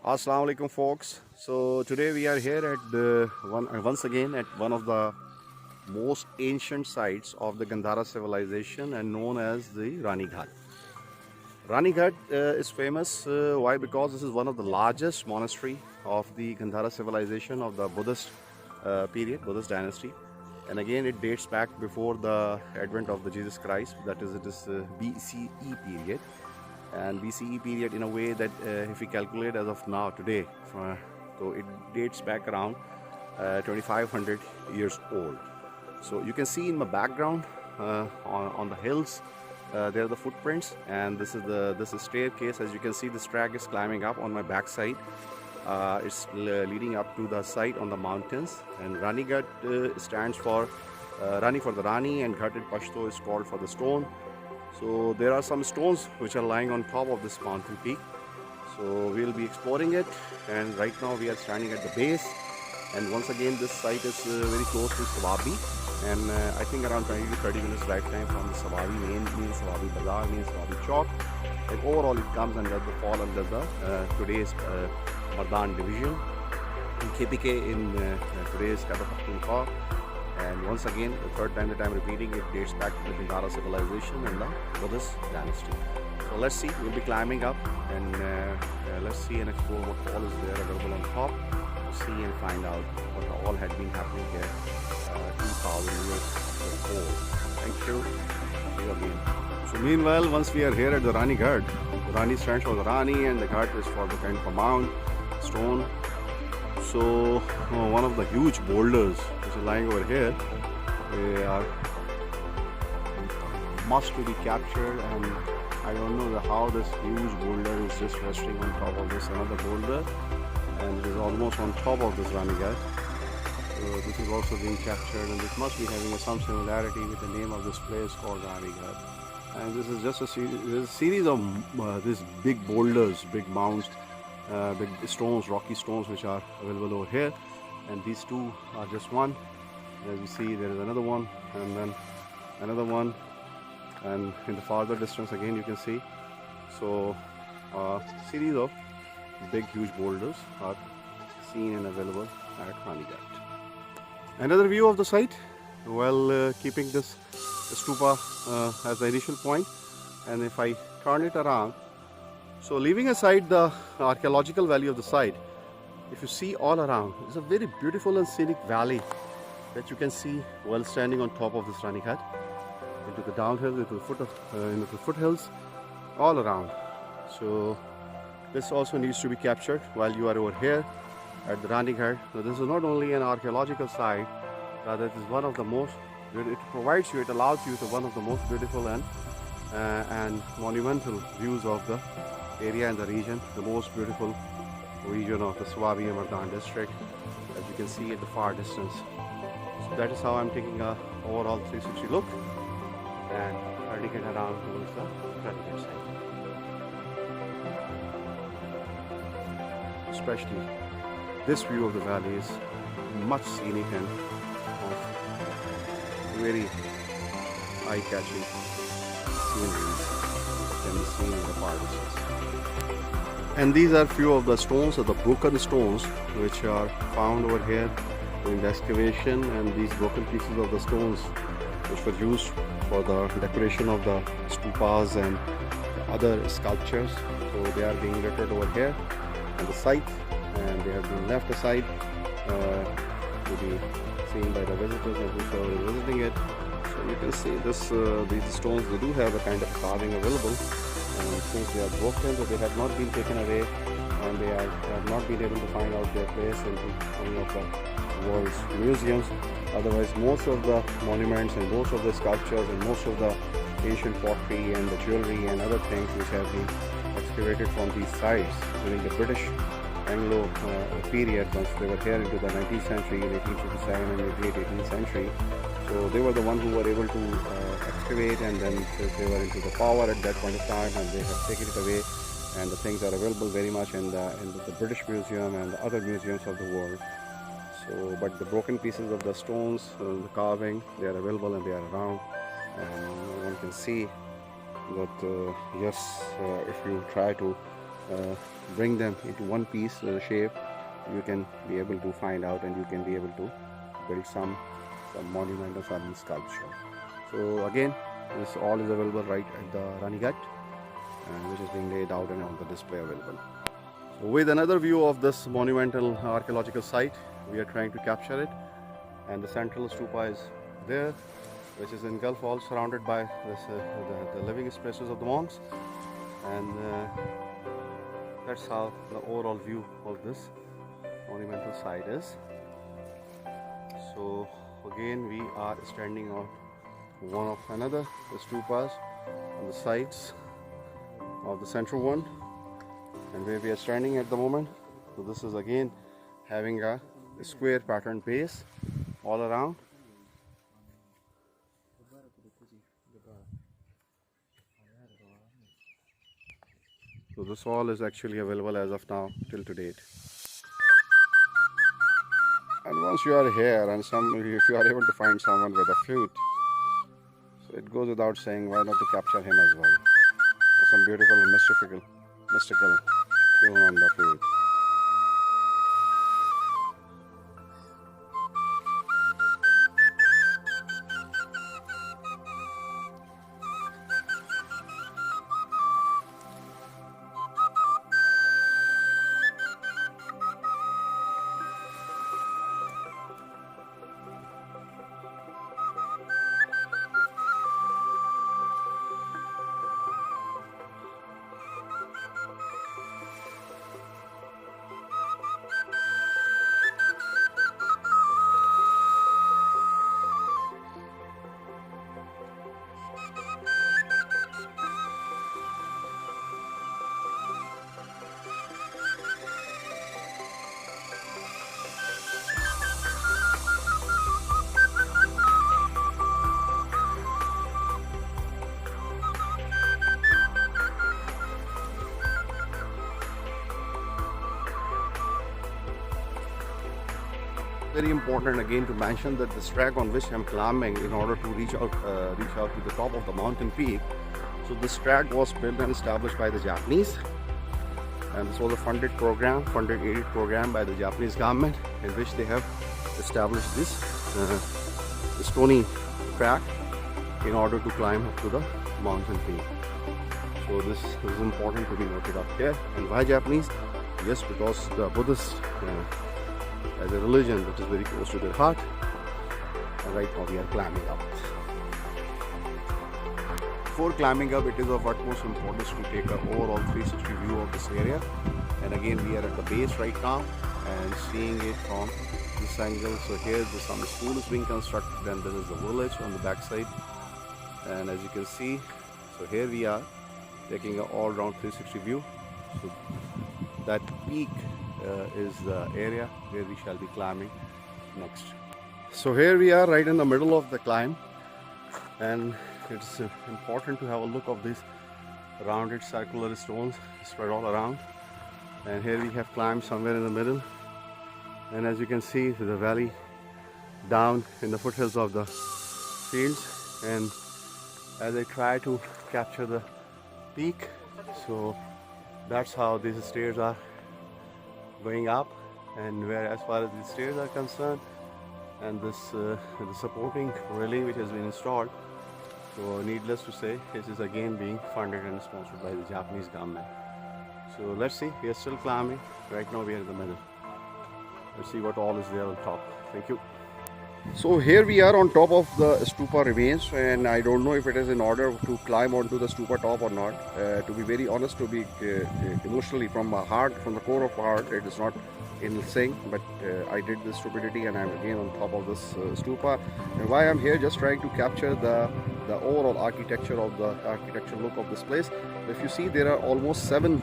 Assalamu alaikum folks. So today we are here at once again at one of the most ancient sites of the Gandhara civilization and known as the Ranighat. Ranighat is famous why? Because this is one of the largest monastery of the Gandhara civilization of the Buddhist period, Buddhist dynasty. And again it dates back before the advent of the Jesus Christ, that is it is BCE period. And BCE period in a way that if we calculate as of now today, so it dates back around 2500 years old. So you can see in my background on the hills there are the footprints, and this is staircase. As you can see, this track is climbing up on my backside. It's leading up to the site on the mountains. And Ranighat stands for Rani for the Rani, and Ghat in Pashto is called for the stone. So there are some stones which are lying on top of this mountain peak. So we'll be exploring it, and right now we are standing at the base. And once again, this site is very close to Swabi, and I think around 20 to 30 minutes drive time from the Swabi main, means Swabi Bazaar, means Swabi Chowk. And overall it comes under the fall under the today's Mardan division in KPK in today's Khyber Pakhtunkhwa. And once again, the third time that I'm repeating, it dates back to the Gandhara civilization and the Buddhist dynasty. So let's see, we'll be climbing up, and let's see and explore what all is there available on top to see and find out what all had been happening here 2000 years before. Thank you. See you again. So meanwhile, once we are here at the Ranighat, the Rani stands for the Rani and the Ghat is for the kind of a mound, stone. So one of the huge boulders which are lying over here, they are must to be captured, and I don't know how this huge boulder is just resting on top of this another boulder, and it is almost on top of this Ranighat. So this is also being captured, and this must be having some similarity with the name of this place called Ranighat. And this is just a series of these big boulders, big mounds, big stones, rocky stones which are available over here, and these two are just one. As you see, there is another one, and then another one, and in the farther distance again you can see. So a series of big huge boulders are seen and available at Ranighat. Another view of the site, while keeping this stupa as the initial point, and if I turn it around, so leaving aside the archaeological value of the site, if you see all around, it's a very beautiful and scenic valley that you can see while standing on top of this Ranighat, into the downhill, into the foothills, all around. So this also needs to be captured while you are over here at the Ranighat. So this is not only an archaeological site, rather it is one of the most, it provides you, it allows you to one of the most beautiful and monumental views of the area and the region, the most beautiful region of the Swabi and Mardan district, as you can see at the far distance. So that is how I'm taking a overall 360 look and turning it around towards the Ranighat side. Especially this view of the valley is much scenic and of very eye-catching sceneries can be seen in the far distance. And these are few of the stones, or the broken stones, which are found over here during the excavation. And these broken pieces of the stones which were used for the decoration of the stupas and other sculptures, so they are being littered over here on the site, and they have been left aside to be seen by the visitors and whosoever is visiting it. So you can see this these stones, they do have a kind of carving available, and since they are broken, so they have not been taken away, and they have not been able to find out their place into any of the world's museums. Otherwise, most of the monuments and most of the sculptures and most of the ancient pottery and the jewelry and other things which have been excavated from these sites during the British Anglo period, once they were here into the 19th century, in 1857 and the late 18th century. So they were the ones who were able to excavate, and then they were into the power at that point of time, and they have taken it away, and the things are available very much in the British Museum and the other museums of the world. So, but the broken pieces of the stones, the carving, they are available and they are around, and one can see that yes, if you try to bring them into one piece shape, you can be able to find out, and you can be able to build some monument or some sculpture. So again, this all is available right at the Ranighat, which is being laid out and on the display available. So with another view of this monumental archaeological site, we are trying to capture it, and the central stupa is there, which is engulfed, all surrounded by this, the living spaces of the monks, and that's how the overall view of this monumental site is. So again, we are standing on one of another the stupas on the sides of the central one, and where we are standing at the moment. So this is again having a square pattern base all around. So this all is actually available as of now till to date. And once you are here, and if you are able to find someone with a flute, so it goes without saying, why not to capture him as well. Some beautiful mystical tune on the flute. Very important again to mention that this track on which I'm climbing in order to reach out to the top of the mountain peak. So this track was built and established by the Japanese, and this was a funded aided program by the Japanese government, in which they have established this stony track in order to climb up to the mountain peak. So this is important to be noted up here. And why Japanese? Yes, because the Buddhists as a religion which is very close to their heart, and right now we are climbing up. Before climbing up, it is of utmost importance to take an overall 360 view of this area. And again, we are at the base right now and seeing it from this angle. So here some school is being constructed, and this is the village on the back side. And as you can see, so here we are taking an all-round 360 view. So that peak is the area where we shall be climbing next. So here we are right in the middle of the climb, and it's important to have a look of these rounded circular stones spread all around. And here we have climbed somewhere in the middle, and as you can see, the valley down in the foothills of the fields. And as I try to capture the peak, so that's how these stairs are going up. And where as far as these stairs are concerned, and this the supporting relay which has been installed, so needless to say, this is again being funded and sponsored by the Japanese government. So let's see, we are still climbing. Right now we are in the middle. Let's see what all is there on top. Thank you. So here we are on top of the stupa remains, and I don't know if it is in order to climb onto the stupa top or not. To be very honest, to be emotionally from my heart, from the core of my heart, it is not in sync, but I did this stupidity and I'm again on top of this stupa. And why I'm here, just trying to capture the overall architecture look of this place. If you see, there are almost 7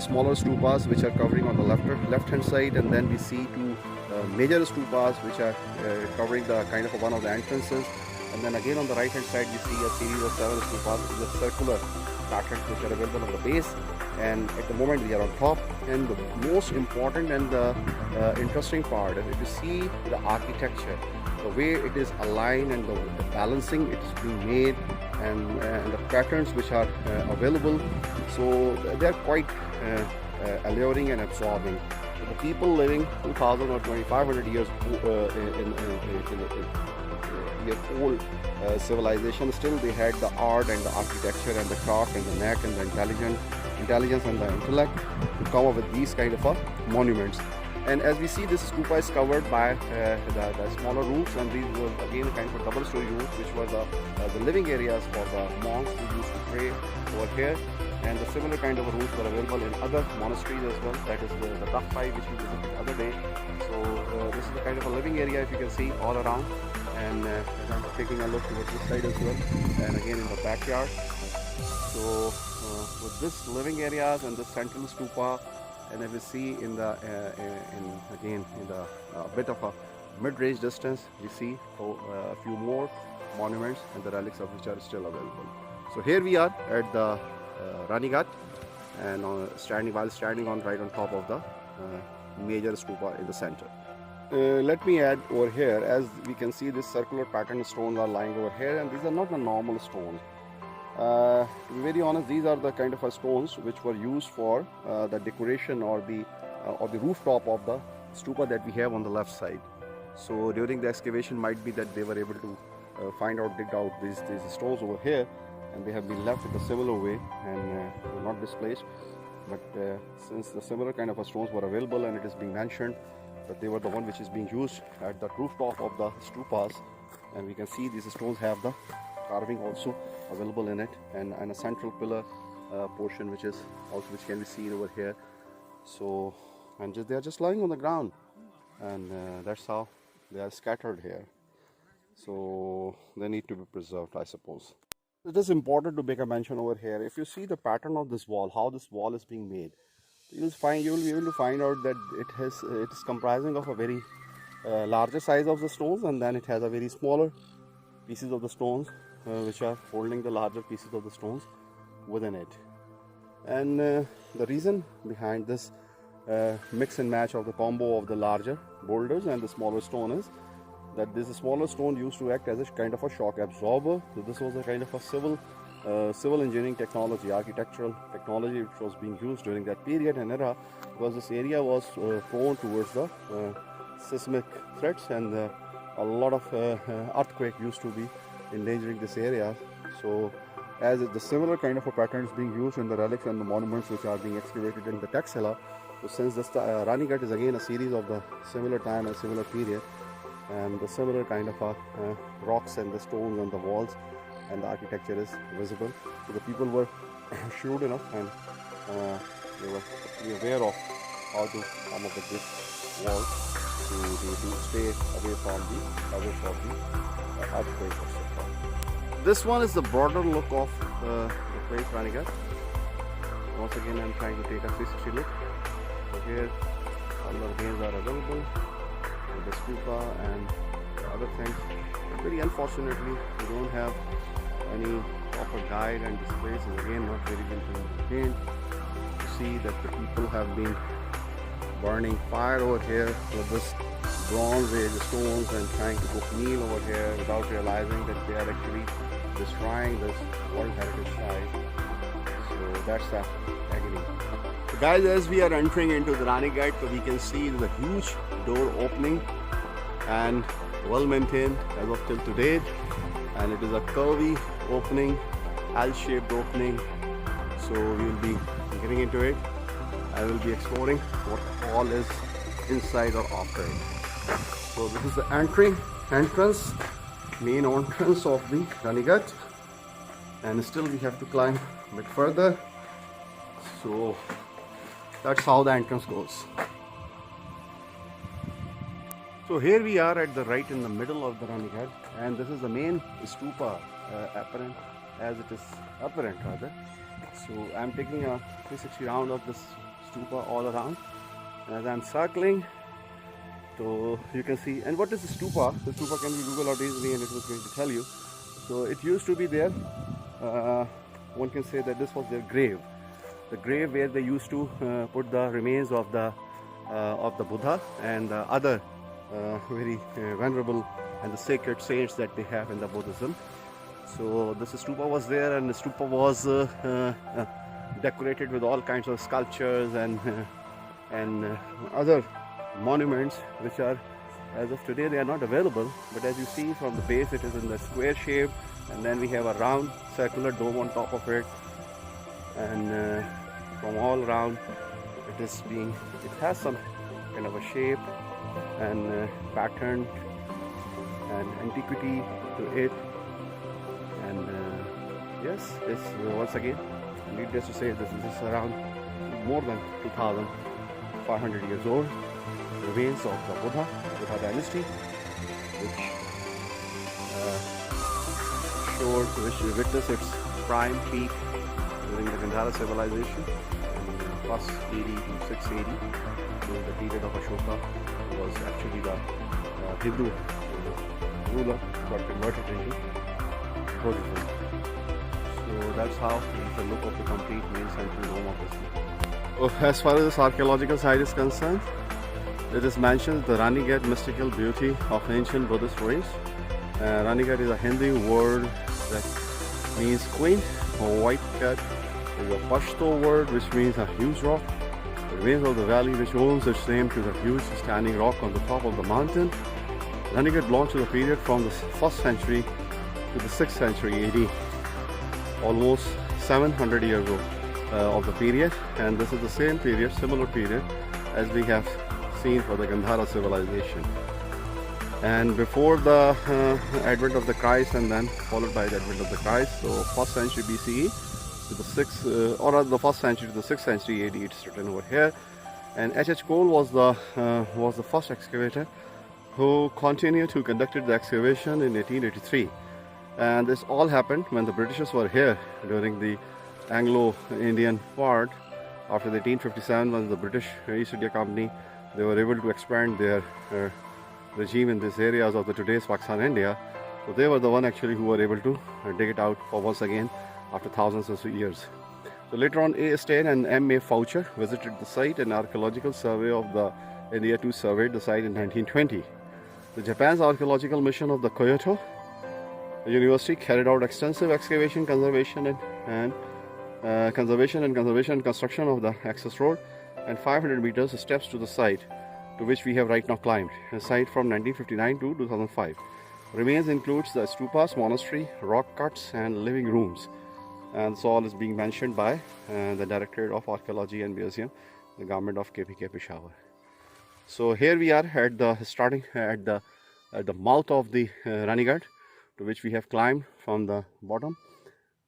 smaller stupas which are covering on the left hand side, and then we see 2 major stupas which are covering the kind of one of the entrances, and then again on the right hand side we see a series of 7 stupas with a circular patterns which are available on the base. And at the moment we are on top, and the most important and the interesting part is to see the architecture, the way it is aligned, and the balancing it is being made, and the patterns which are available. So they are quite alluring and absorbing. So the people living 2,000 or 2,500 years year old civilization, still they had the art and the architecture and the craft and the knack and the intelligence and the intellect to come up with these kind of monuments. And as we see, this stupa is covered by the smaller roofs, and these were again kind of a double-story roofs, which were the living areas for the monks who used to pray over here. And the similar kind of roofs were available in other monasteries as well. That is the Ghat which we visited the other day. So this is the kind of a living area, if you can see, all around. And I'm taking a look towards this side as well, and again in the backyard. So with this living areas and the central stupa, and as we see in the bit of a mid-range distance, we see a few more monuments and the relics of which are still available. So here we are at the Ranighat, and while standing right on top of the major stupa in the center. Let me add over here, as we can see, this circular pattern stones are lying over here, and these are not the normal stones. To be very honest, these are the kind of stones which were used for the decoration or the rooftop of the stupa that we have on the left side. So during the excavation, might be that they were able to dig out these stones over here, and they have been left in a similar way and not displaced. But since the similar kind of stones were available, and it is being mentioned that they were the one which is being used at the rooftop of the stupas, and we can see these stones have the carving also available in it, and a central pillar portion which can be seen over here. So, and they are just lying on the ground, and that's how they are scattered here. So they need to be preserved, I suppose. It is important to make a mention over here. If you see the pattern of this wall, how this wall is being made, you will be able to find out that it is comprising of a very larger size of the stones, and then it has a very smaller pieces of the stones which are holding the larger pieces of the stones within it. And the reason behind this mix and match of the combo of the larger boulders and the smaller stone is that this smaller stone used to act as a kind of a shock absorber. So this was a kind of a civil engineering technology, architectural technology, which was being used during that period and era, because this area was prone towards the seismic threats, and a lot of earthquake used to be endangering this area. So as the similar kind of a pattern is being used in the relics and the monuments which are being excavated in the Taxila, so since this Ranighat is again a series of the similar time and similar period, and the similar kind of rocks and the stones and the walls and the architecture is visible, so the people were shrewd enough, and they were aware of how to come up with this wall to stay away from the hazards of the earthquake or so. This one is the broader look of the place Ranighat. Once again, I'm trying to take a 360 look. So here all the remains are available, the stupa and the other things. But very unfortunately, we don't have any proper guide, and this place is again not very well maintained. You see that the people have been burning fire over here with this bronze age stones and trying to cook meal over here without realizing that they are actually destroying this World Heritage Site. So that's the agony. So guys, as we are entering into the Ranighat, we can see the huge door opening and well maintained as of till today, and it is a curvy opening, L-shaped opening. So we will be getting into it. I will be exploring what all is inside or after it. So this is the main entrance of the Ranighat, and still we have to climb a bit further. So that's how the entrance goes. So here we are at the right in the middle of the Ranighat, and this is the main stupa apparent, as it is apparent rather. So I'm taking a 360 round of this stupa all around, and as I'm circling, so you can see. And what is the stupa? The stupa can be Googled out easily, and it was going to tell you. So it used to be there. One can say that this was their grave, the grave where they used to put the remains of the Buddha and the other very venerable and the sacred saints that they have in the Buddhism. So this stupa was there, and the stupa was decorated with all kinds of sculptures and other monuments which are, as of today, they are not available. But as you see from the base, it is in the square shape, and then we have a round circular dome on top of it, and from all around it has some kind of a shape and pattern and antiquity to it. And yes, it's once again, needless to say, this is around more than 2,500 years old. Remains of the Buddha dynasty, which witnessed its prime peak during the Gandhara civilization in first AD to 680, during the period of Ashoka, who was actually the Hindu ruler, got converted into Buddhism. So that's how the look of the complete main central dome of this thing. As far as this archaeological site is concerned, it is mentioned the Ranighat mystical beauty of ancient Buddhist ruins. Ranighat is a Hindi word that means queen or white cat. It is a Pashto word which means a huge rock. The remains of the valley which owes its name to the huge standing rock on the top of the mountain. Ranighat belongs to the period from the 1st century to the 6th century AD, almost 700 years old of the period, and this is the same period, similar period as we have seen for the Gandhara civilization. And before the advent of the Christ, and then followed by the advent of the Christ, so 1st century BCE to the 6th, or rather the 1st century to the 6th century AD, it's written over here. And H.H. Cole was the first excavator who continued to conducted the excavation in 1883. And this all happened when the Britishers were here during the Anglo-Indian part. After the 1857, when the British East India Company, they were able to expand their regime in these areas of the today's Pakistan, India. So they were the one actually who were able to dig it out for once again after thousands of years. So later on, A. Stein and M. A. Foucher visited the site, and archaeological survey of the India 2 surveyed the site in 1920. The Japan's archaeological mission of the Kyoto University carried out extensive excavation, conservation and construction of the access road and 500 meters steps to the site, to which we have right now climbed. A site from 1959 to 2005. Remains includes the stupas, monastery, rock cuts and living rooms. And this all is being mentioned by the Directorate of Archaeology and Museum, the government of KPK Peshawar. So here we are at the mouth of the Ranighat, to which we have climbed from the bottom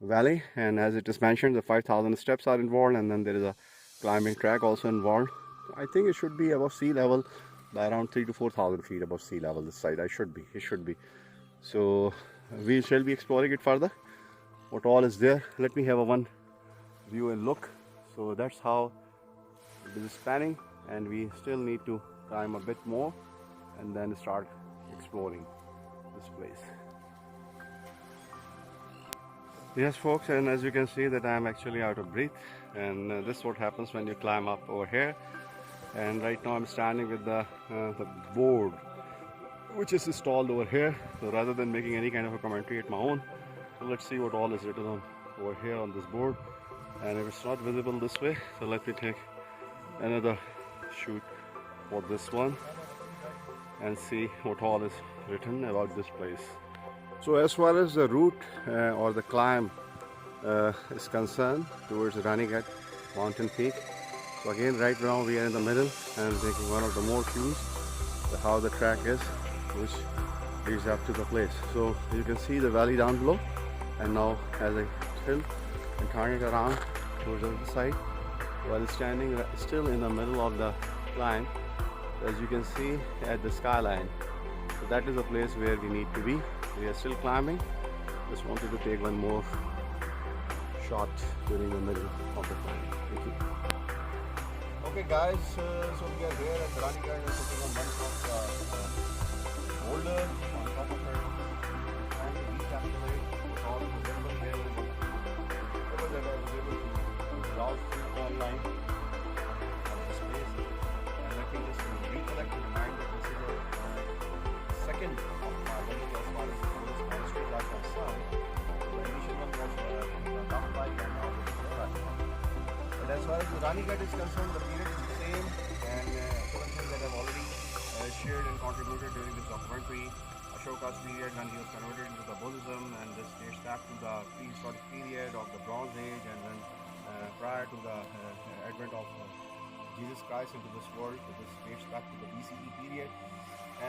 valley, and as it is mentioned, the 5,000 steps are involved, and then there is a climbing track also involved. I think it should be above sea level by around 3,000 to 4,000 feet above sea level. This side, it should be. So we shall be exploring it further. What all is there? Let me have a one view and look. So that's how it is spanning, and we still need to climb a bit more and then start exploring this place. Yes folks, and as you can see that I am actually out of breath, and this is what happens when you climb up over here. And right now I'm standing with the board which is installed over here. So rather than making any kind of a commentary at my own, so let's see what all is written on over here on this board. And if it's not visible this way, so let me take another shoot for this one and see what all is written about this place. So as far as the route or the climb is concerned towards Ranighat mountain peak, so again right now we are in the middle and taking one of the more views how the track is, which leads up to the place. So you can see the valley down below, and now as I tilt and turn it around towards the other side, while standing still in the middle of the climb, as you can see at the skyline. So that is the place where we need to be. We are still climbing. Just wanted to take one more shot during the middle of the climb. Thank you. Okay guys, so we are here at Ranighat, and sitting on one of the boulder on top of it, trying to recapitulate all the visible here. Over there I was able to browse through online of the space, and let me just recollect and remind that this is the second of my journey as far as this monastery is concerned. The initial one was Ghat and now this is far as the Ranighat is concerned, the period is the same, and certain things that I've already shared and contributed during this documentary. Ashoka's period, when he was converted into the Buddhism, and this dates back to the prehistoric period of the Bronze Age, and then prior to the advent of Jesus Christ into this world, this dates back to the BCE period.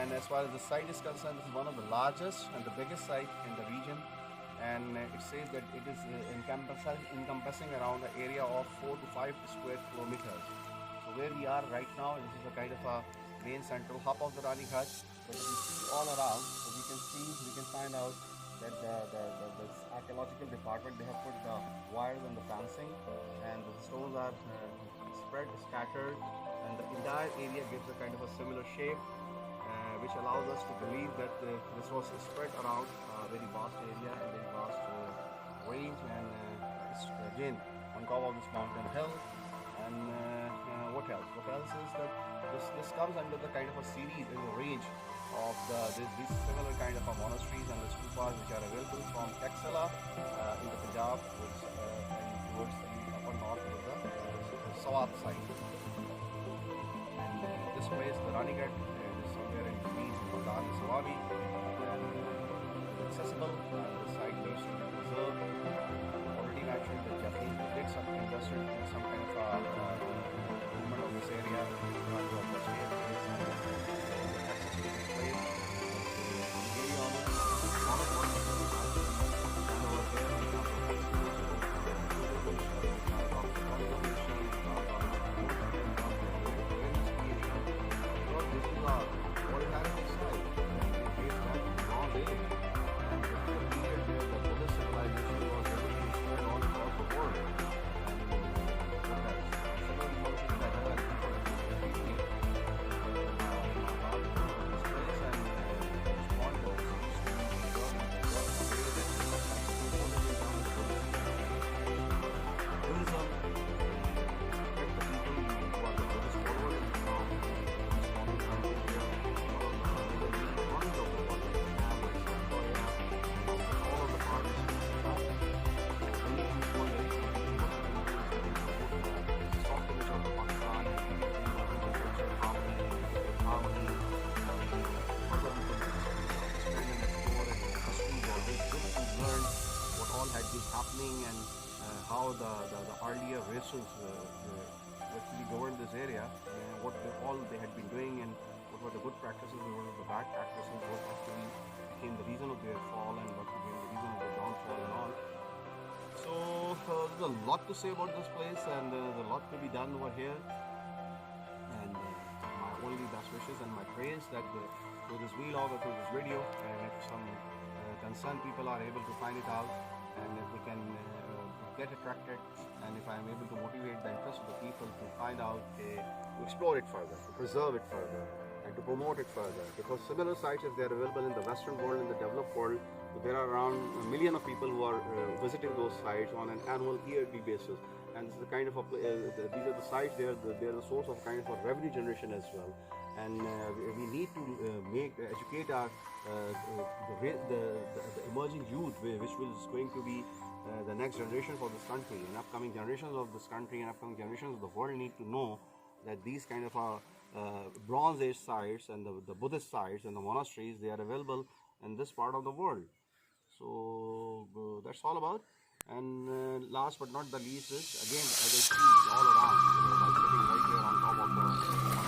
And as far as the site is concerned, this is one of the largest and the biggest site in the region, and it says that it is encompassing around the area of 4 to 5 square kilometers. So where we are right now, this is a kind of a main central hub of the Ranighat. But if we see all around, so we can find out that the archaeological department, they have put the wires and the fencing, and the stones are spread, scattered, and the entire area gives a kind of a similar shape, which allows us to believe that this was spread around a very vast area and very vast range, and it's again on top of this mountain hill. And what else? What else is that this comes under the kind of a series in the range of these similar kind of monasteries and the stupas which are available from Taxila in the Punjab and towards the upper north of the Swabi side. And this place, the Ranighat, is somewhere in between Ghat and Swabi, and it's accessible. The site needs to be preserved. Already mentioned that Japanese did some invested in some kind of improvement of this area, of the state, access to this place. Really on it, a lot of work is done over there in terms of happening, and how the earlier races actually governed this area, and what all they had been doing, and what were the good practices and what were the bad practices, what actually became the reason of their fall and what became the reason of their downfall and all. So there's a lot to say about this place, and there's a lot to be done over here, and my only best wishes and my prayers that through this vlog or through this video, and if some concerned people are able to find it out, and if we can get attracted, and if I am able to motivate the interest of the people to find out, to explore it further, to preserve it further, and to promote it further. Because similar sites, if they are available in the Western world, in the developed world, so there are around 1 million of people who are visiting those sites on an annual, yearly basis. And this is the kind of these are the sites. They are the source of kind of a revenue generation as well. And we need to educate our the emerging youth, which is going to be the next generation for this country, and upcoming generations of this country and upcoming generations of the world need to know that these kind of Bronze Age sites and the Buddhist sites and the monasteries, they are available in this part of the world. So that's all about. And last but not the least is, again, as I see all around, by sitting right here on top of the